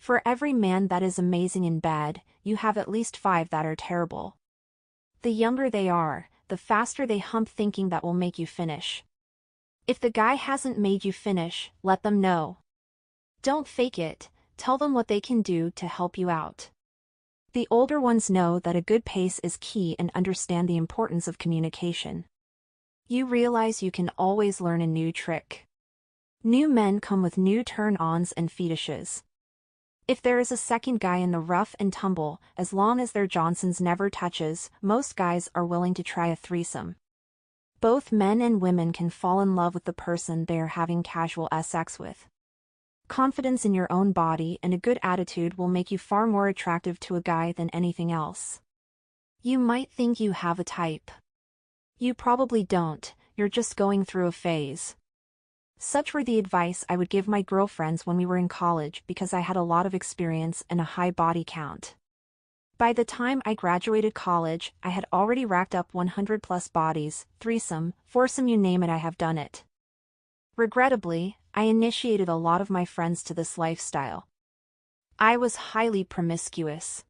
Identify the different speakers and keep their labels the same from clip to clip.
Speaker 1: For every man that is amazing in bed, you have at least 5 that are terrible. The younger they are, the faster they hump thinking that will make you finish. If the guy hasn't made you finish, let them know. Don't fake it, tell them what they can do to help you out. The older ones know that a good pace is key and understand the importance of communication. You realize you can always learn a new trick. New men come with new turn-ons and fetishes. If there is a second guy in the rough and tumble, as long as their Johnson's never touches, most guys are willing to try a threesome. Both men and women can fall in love with the person they are having casual sex with. Confidence in your own body and a good attitude will make you far more attractive to a guy than anything else. You might think you have a type. You probably don't, you're just going through a phase. Such were the advice I would give my girlfriends when we were in college because I had a lot of experience and a high body count. By the time I graduated college, I had already racked up 100 plus bodies, threesome, foursome, you name it, I have done it. Regrettably, I initiated a lot of my friends to this lifestyle. I was highly promiscuous.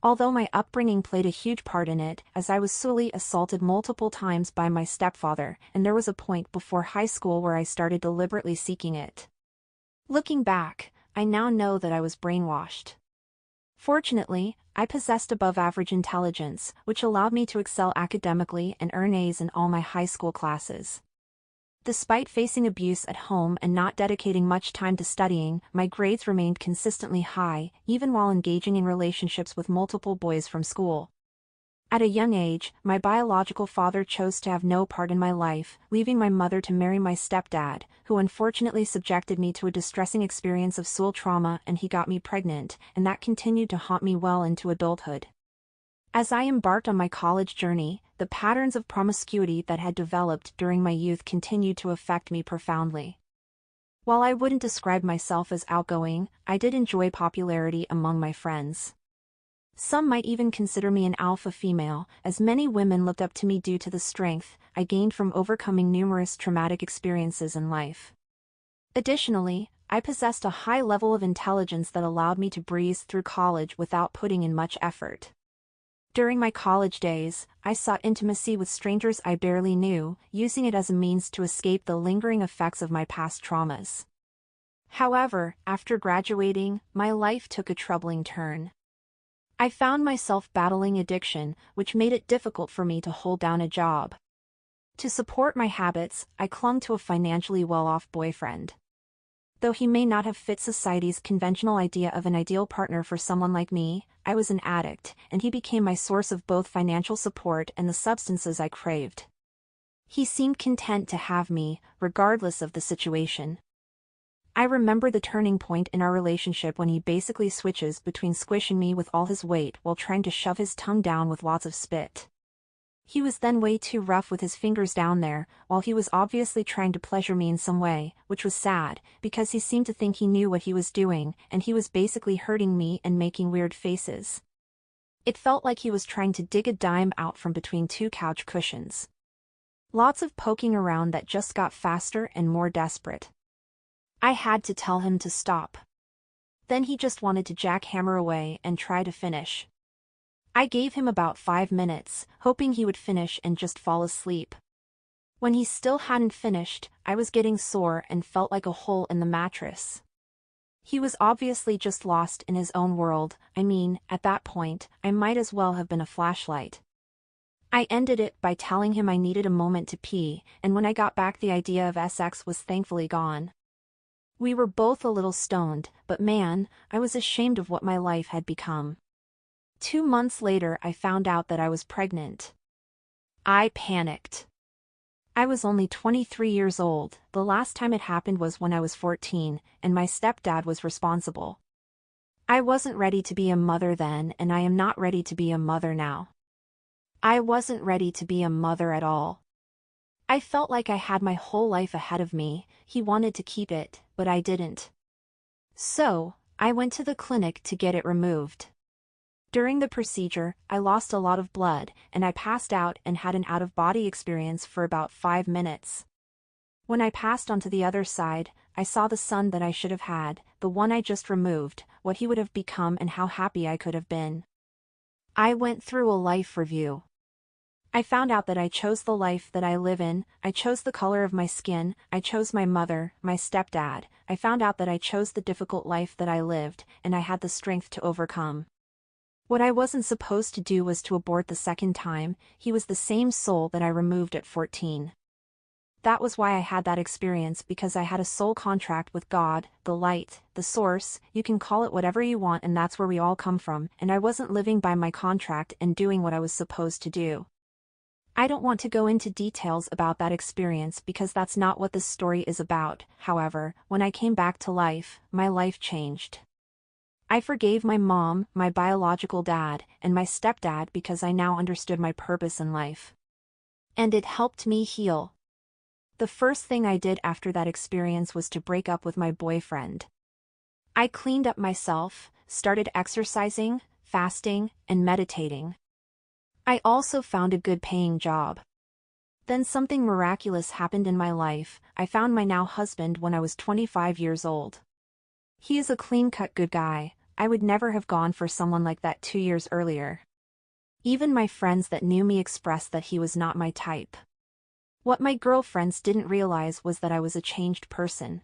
Speaker 1: Although my upbringing played a huge part in it, as I was sexually assaulted multiple times by my stepfather, and there was a point before high school where I started deliberately seeking it. Looking back, I now know that I was brainwashed. Fortunately, I possessed above-average intelligence, which allowed me to excel academically and earn A's in all my high school classes. Despite facing abuse at home and not dedicating much time to studying, my grades remained consistently high, even while engaging in relationships with multiple boys from school. At a young age, my biological father chose to have no part in my life, leaving my mother to marry my stepdad, who unfortunately subjected me to a distressing experience of soul trauma, and he got me pregnant, and that continued to haunt me well into adulthood. As I embarked on my college journey, the patterns of promiscuity that had developed during my youth continued to affect me profoundly. While I wouldn't describe myself as outgoing, I did enjoy popularity among my friends. Some might even consider me an alpha female, as many women looked up to me due to the strength I gained from overcoming numerous traumatic experiences in life. Additionally, I possessed a high level of intelligence that allowed me to breeze through college without putting in much effort. During my college days, I sought intimacy with strangers I barely knew, using it as a means to escape the lingering effects of my past traumas. However, after graduating, my life took a troubling turn. I found myself battling addiction, which made it difficult for me to hold down a job. To support my habits, I clung to a financially well-off boyfriend. Though he may not have fit society's conventional idea of an ideal partner for someone like me, I was an addict, and he became my source of both financial support and the substances I craved. He seemed content to have me, regardless of the situation. I remember the turning point in our relationship when he basically switches between squishing me with all his weight while trying to shove his tongue down with lots of spit. He was then way too rough with his fingers down there, while he was obviously trying to pleasure me in some way, which was sad, because he seemed to think he knew what he was doing, and he was basically hurting me and making weird faces. It felt like he was trying to dig a dime out from between 2 couch cushions. Lots of poking around that just got faster and more desperate. I had to tell him to stop. Then he just wanted to jackhammer away and try to finish. I gave him about 5 minutes, hoping he would finish and just fall asleep. When he still hadn't finished, I was getting sore and felt like a hole in the mattress. He was obviously just lost in his own world. I mean, at that point, I might as well have been a flashlight. I ended it by telling him I needed a moment to pee, and when I got back the idea of sex was thankfully gone. We were both a little stoned, but man, I was ashamed of what my life had become. 2 months later I found out that I was pregnant. I panicked. I was only 23 years old, the last time it happened was when I was 14, and my stepdad was responsible. I wasn't ready to be a mother then, and I am not ready to be a mother now. I wasn't ready to be a mother at all. I felt like I had my whole life ahead of me. He wanted to keep it, but I didn't. So, I went to the clinic to get it removed. During the procedure, I lost a lot of blood, and I passed out and had an out-of-body experience for about 5 minutes. When I passed onto the other side, I saw the son that I should have had, the one I just removed, what he would have become and how happy I could have been. I went through a life review. I found out that I chose the life that I live in, I chose the color of my skin, I chose my mother, my stepdad, I found out that I chose the difficult life that I lived, and I had the strength to overcome. What I wasn't supposed to do was to abort the second time. He was the same soul that I removed at 14. That was why I had that experience, because I had a soul contract with God, the light, the source, you can call it whatever you want, and that's where we all come from, and I wasn't living by my contract and doing what I was supposed to do. I don't want to go into details about that experience because that's not what this story is about. However, when I came back to life, my life changed. I forgave my mom, my biological dad, and my stepdad because I now understood my purpose in life. And it helped me heal. The first thing I did after that experience was to break up with my boyfriend. I cleaned up myself, started exercising, fasting, and meditating. I also found a good paying job. Then something miraculous happened in my life. I found my now husband when I was 25 years old. He is a clean-cut good guy. I would never have gone for someone like that 2 years earlier. Even my friends that knew me expressed that he was not my type. What my girlfriends didn't realize was that I was a changed person.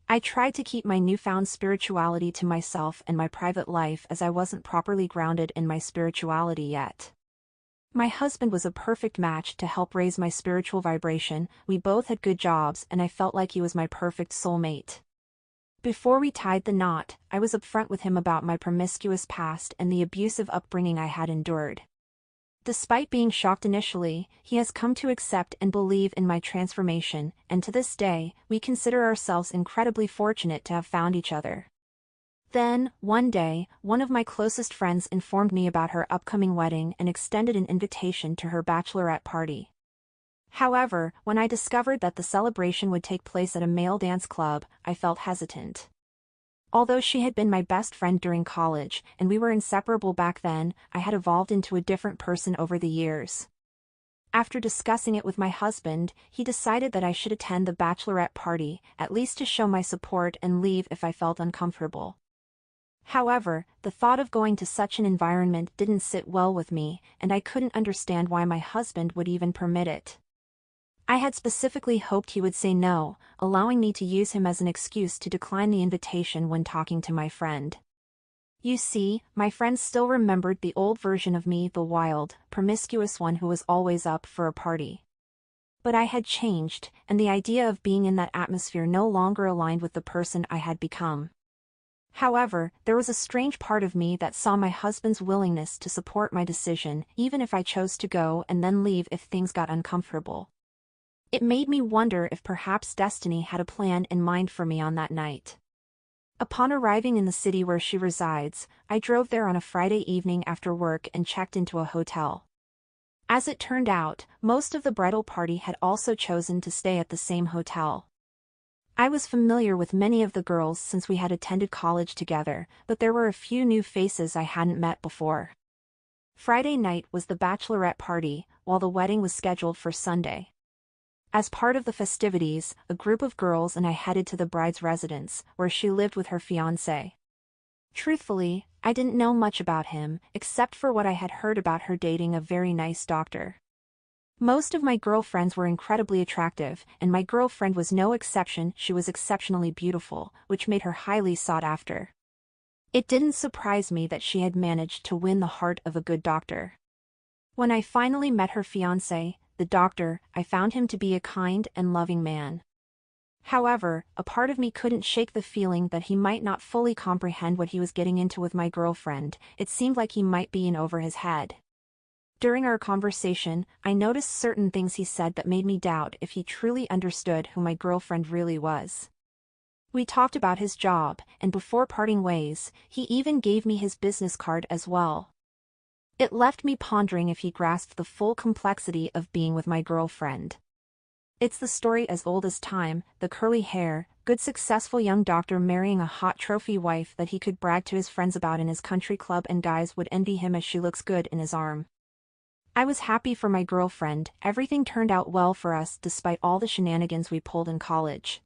Speaker 1: I tried to keep my newfound spirituality to myself and my private life as I wasn't properly grounded in my spirituality yet. My husband was a perfect match to help raise my spiritual vibration. We both had good jobs and I felt like he was my perfect soulmate. Before we tied the knot, I was upfront with him about my promiscuous past and the abusive upbringing I had endured. Despite being shocked initially, he has come to accept and believe in my transformation, and to this day, we consider ourselves incredibly fortunate to have found each other. Then, one day, one of my closest friends informed me about her upcoming wedding and extended an invitation to her bachelorette party. However, when I discovered that the celebration would take place at a male dance club, I felt hesitant. Although she had been my best friend during college, and we were inseparable back then, I had evolved into a different person over the years. After discussing it with my husband, he decided that I should attend the bachelorette party, at least to show my support and leave if I felt uncomfortable. However, the thought of going to such an environment didn't sit well with me, and I couldn't understand why my husband would even permit it. I had specifically hoped he would say no, allowing me to use him as an excuse to decline the invitation when talking to my friend. You see, my friend still remembered the old version of me, the wild, promiscuous one who was always up for a party. But I had changed, and the idea of being in that atmosphere no longer aligned with the person I had become. However, there was a strange part of me that saw my husband's willingness to support my decision, even if I chose to go and then leave if things got uncomfortable. It made me wonder if perhaps destiny had a plan in mind for me on that night. Upon arriving in the city where she resides, I drove there on a Friday evening after work and checked into a hotel. As it turned out, most of the bridal party had also chosen to stay at the same hotel. I was familiar with many of the girls since we had attended college together, but there were a few new faces I hadn't met before. Friday night was the bachelorette party, while the wedding was scheduled for Sunday. As part of the festivities, a group of girls and I headed to the bride's residence, where she lived with her fiancé. Truthfully, I didn't know much about him, except for what I had heard about her dating a very nice doctor. Most of my girlfriends were incredibly attractive, and my girlfriend was no exception. She was exceptionally beautiful, which made her highly sought after. It didn't surprise me that she had managed to win the heart of a good doctor. When I finally met her fiancé, the doctor, I found him to be a kind and loving man. However, a part of me couldn't shake the feeling that he might not fully comprehend what he was getting into with my girlfriend. It seemed like he might be in over his head. During our conversation, I noticed certain things he said that made me doubt if he truly understood who my girlfriend really was. We talked about his job, and before parting ways, he even gave me his business card as well. It left me pondering if he grasped the full complexity of being with my girlfriend. It's the story as old as time, the curly hair, good successful young doctor marrying a hot trophy wife that he could brag to his friends about in his country club, and guys would envy him as she looks good in his arm. I was happy for my girlfriend. Everything turned out well for us despite all the shenanigans we pulled in college.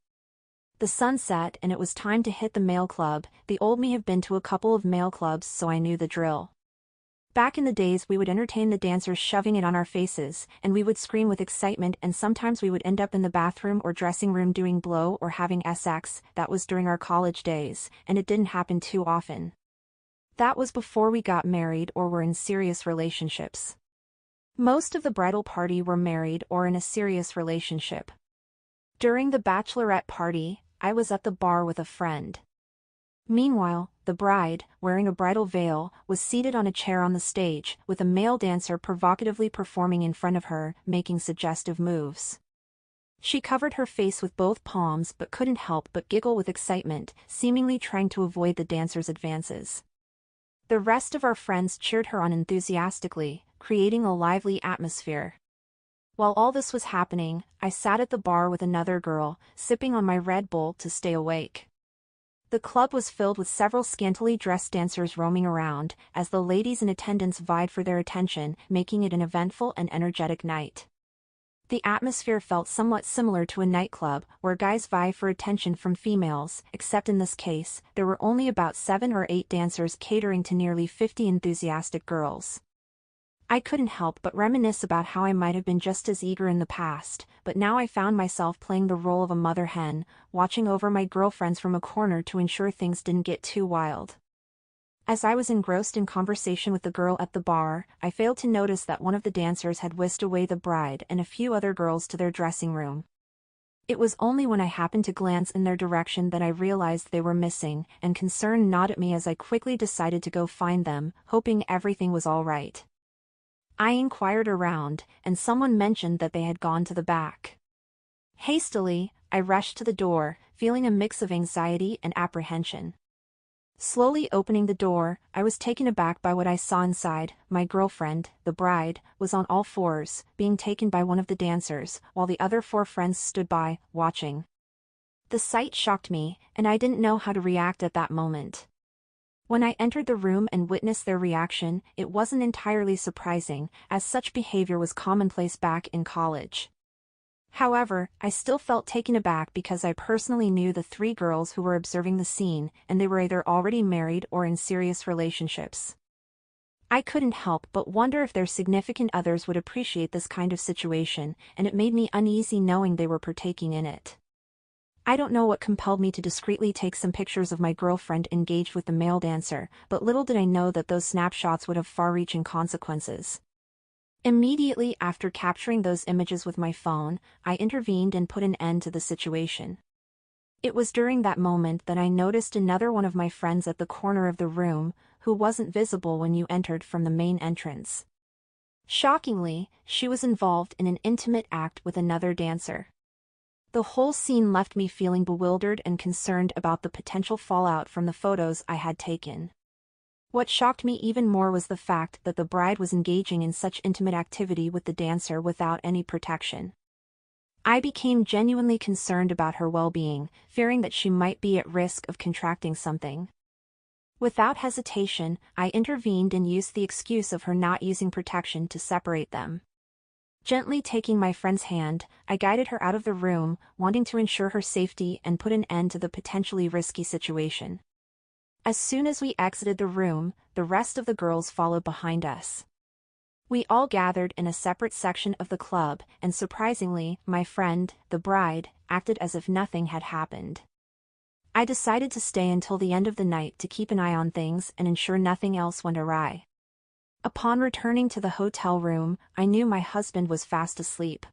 Speaker 1: The sun set and it was time to hit the male club. The old me have been to a couple of male clubs, so I knew the drill. Back in the days we would entertain the dancers shoving it on our faces, and we would scream with excitement, and sometimes we would end up in the bathroom or dressing room doing blow or having sex. That was during our college days, and it didn't happen too often. That was before we got married or were in serious relationships. Most of the bridal party were married or in a serious relationship. During the bachelorette party, I was at the bar with a friend. Meanwhile, the bride, wearing a bridal veil, was seated on a chair on the stage, with a male dancer provocatively performing in front of her, making suggestive moves. She covered her face with both palms but couldn't help but giggle with excitement, seemingly trying to avoid the dancer's advances. The rest of our friends cheered her on enthusiastically, creating a lively atmosphere. While all this was happening, I sat at the bar with another girl, sipping on my Red Bull to stay awake. The club was filled with several scantily dressed dancers roaming around, as the ladies in attendance vied for their attention, making it an eventful and energetic night. The atmosphere felt somewhat similar to a nightclub, where guys vie for attention from females, except in this case, there were only about 7 or 8 dancers catering to nearly 50 enthusiastic girls. I couldn't help but reminisce about how I might have been just as eager in the past, but now I found myself playing the role of a mother hen, watching over my girlfriends from a corner to ensure things didn't get too wild. As I was engrossed in conversation with the girl at the bar, I failed to notice that one of the dancers had whisked away the bride and a few other girls to their dressing room. It was only when I happened to glance in their direction that I realized they were missing, and concern gnawed at me as I quickly decided to go find them, hoping everything was all right. I inquired around, and someone mentioned that they had gone to the back. Hastily, I rushed to the door, feeling a mix of anxiety and apprehension. Slowly opening the door, I was taken aback by what I saw inside. My girlfriend, the bride, was on all fours, being taken by one of the dancers, while the other 4 friends stood by, watching. The sight shocked me, and I didn't know how to react at that moment. When I entered the room and witnessed their reaction, it wasn't entirely surprising, as such behavior was commonplace back in college. However, I still felt taken aback because I personally knew the 3 girls who were observing the scene, and they were either already married or in serious relationships. I couldn't help but wonder if their significant others would appreciate this kind of situation, and it made me uneasy knowing they were partaking in it. I don't know what compelled me to discreetly take some pictures of my girlfriend engaged with the male dancer, but little did I know that those snapshots would have far-reaching consequences. Immediately after capturing those images with my phone, I intervened and put an end to the situation. It was during that moment that I noticed another one of my friends at the corner of the room, who wasn't visible when you entered from the main entrance. Shockingly, she was involved in an intimate act with another dancer. The whole scene left me feeling bewildered and concerned about the potential fallout from the photos I had taken. What shocked me even more was the fact that the bride was engaging in such intimate activity with the dancer without any protection. I became genuinely concerned about her well-being, fearing that she might be at risk of contracting something. Without hesitation, I intervened and used the excuse of her not using protection to separate them. Gently taking my friend's hand, I guided her out of the room, wanting to ensure her safety and put an end to the potentially risky situation. As soon as we exited the room, the rest of the girls followed behind us. We all gathered in a separate section of the club, and surprisingly, my friend, the bride, acted as if nothing had happened. I decided to stay until the end of the night to keep an eye on things and ensure nothing else went awry. Upon returning to the hotel room, I knew my husband was fast asleep.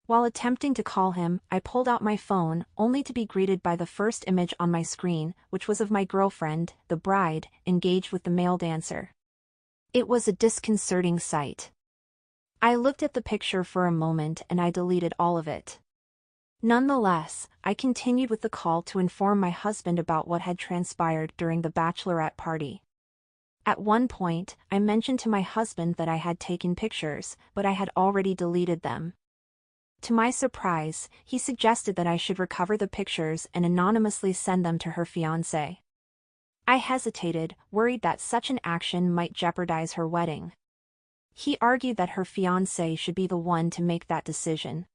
Speaker 1: While attempting to call him, I pulled out my phone, only to be greeted by the first image on my screen, which was of my girlfriend, the bride, engaged with the male dancer. It was a disconcerting sight. I looked at the picture for a moment and I deleted all of it. Nonetheless, I continued with the call to inform my husband about what had transpired during the bachelorette party. At one point, I mentioned to my husband that I had taken pictures, but I had already deleted them. To my surprise, he suggested that I should recover the pictures and anonymously send them to her fiancé. I hesitated, worried that such an action might jeopardize her wedding. He argued that her fiancé should be the one to make that decision.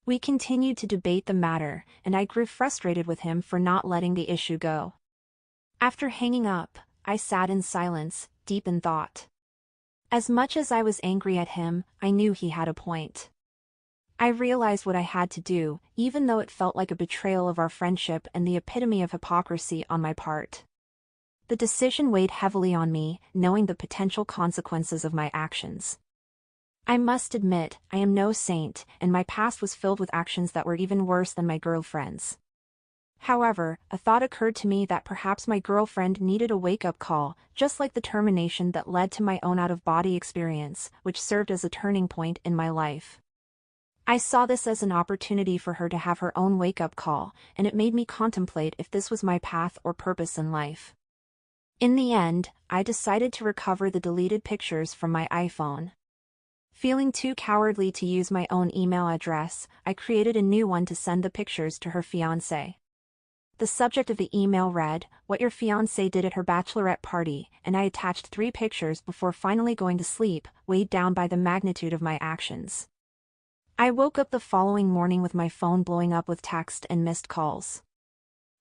Speaker 1: We continued to debate the matter, and I grew frustrated with him for not letting the issue go. After hanging up, I sat in silence, deep in thought. As much as I was angry at him, I knew he had a point. I realized what I had to do, even though it felt like a betrayal of our friendship and the epitome of hypocrisy on my part. The decision weighed heavily on me, knowing the potential consequences of my actions. I must admit, I am no saint, and my past was filled with actions that were even worse than my girlfriend's. However, a thought occurred to me that perhaps my girlfriend needed a wake-up call, just like the termination that led to my own out-of-body experience, which served as a turning point in my life. I saw this as an opportunity for her to have her own wake-up call, and it made me contemplate if this was my path or purpose in life. In the end, I decided to recover the deleted pictures from my iPhone. Feeling too cowardly to use my own email address, I created a new one to send the pictures to her fiancé. The subject of the email read, "What your fiancé did at her bachelorette party," and I attached 3 pictures before finally going to sleep, weighed down by the magnitude of my actions. I woke up the following morning with my phone blowing up with text and missed calls.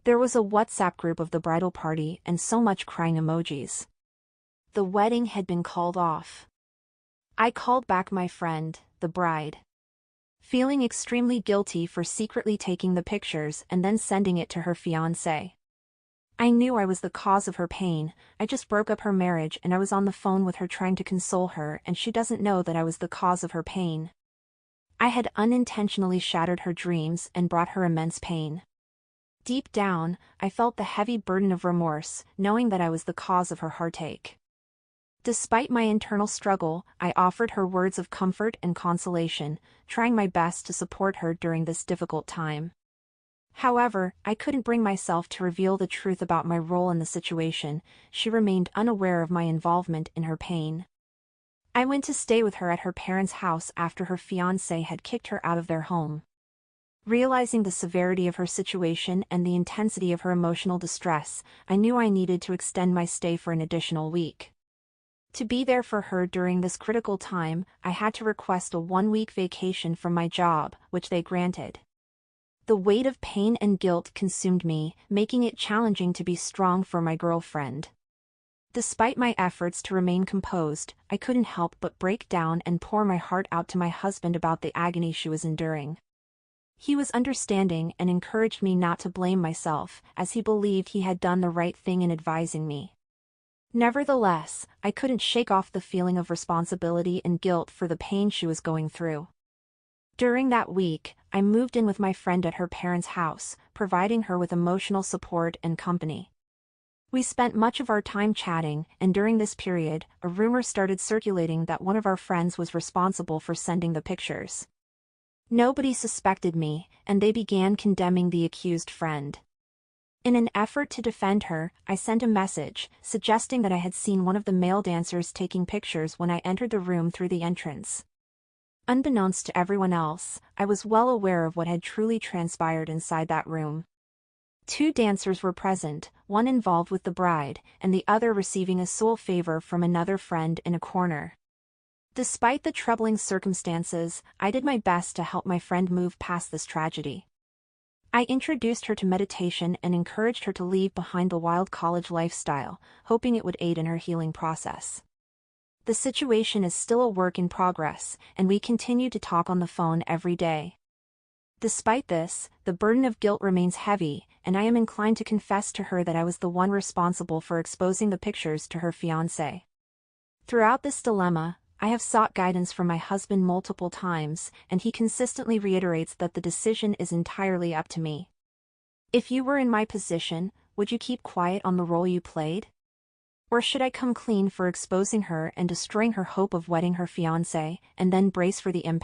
Speaker 1: There was a WhatsApp group of the bridal party and so much crying emojis. The wedding had been called off. I called back my friend, the bride, feeling extremely guilty for secretly taking the pictures and then sending it to her fiancé. I knew I was the cause of her pain. I just broke up her marriage and I was on the phone with her trying to console her, and she doesn't know that I was the cause of her pain. I had unintentionally shattered her dreams and brought her immense pain. Deep down, I felt the heavy burden of remorse, knowing that I was the cause of her heartache. Despite my internal struggle, I offered her words of comfort and consolation, trying my best to support her during this difficult time. However, I couldn't bring myself to reveal the truth about my role in the situation. She remained unaware of my involvement in her pain. I went to stay with her at her parents' house after her fiancé had kicked her out of their home. Realizing the severity of her situation and the intensity of her emotional distress, I knew I needed to extend my stay for an additional week. To be there for her during this critical time, I had to request a 1-week vacation from my job, which they granted. The weight of pain and guilt consumed me, making it challenging to be strong for my girlfriend. Despite my efforts to remain composed, I couldn't help but break down and pour my heart out to my husband about the agony she was enduring. He was understanding and encouraged me not to blame myself, as he believed he had done the right thing in advising me. Nevertheless, I couldn't shake off the feeling of responsibility and guilt for the pain she was going through. During that week, I moved in with my friend at her parents' house, providing her with emotional support and company. We spent much of our time chatting, and during this period, a rumor started circulating that one of our friends was responsible for sending the pictures. Nobody suspected me, and they began condemning the accused friend. In an effort to defend her, I sent a message, suggesting that I had seen one of the male dancers taking pictures when I entered the room through the entrance. Unbeknownst to everyone else, I was well aware of what had truly transpired inside that room. 2 dancers were present, one involved with the bride, and the other receiving a sole favor from another friend in a corner. Despite the troubling circumstances, I did my best to help my friend move past this tragedy. I introduced her to meditation and encouraged her to leave behind the wild college lifestyle, hoping it would aid in her healing process. The situation is still a work in progress, and we continue to talk on the phone every day. Despite this, the burden of guilt remains heavy, and I am inclined to confess to her that I was the one responsible for exposing the pictures to her fiancé. Throughout this dilemma, I have sought guidance from my husband multiple times, and he consistently reiterates that the decision is entirely up to me. If you were in my position, would you keep quiet on the role you played? Or should I come clean for exposing her and destroying her hope of wedding her fiancé, and then brace for the impact?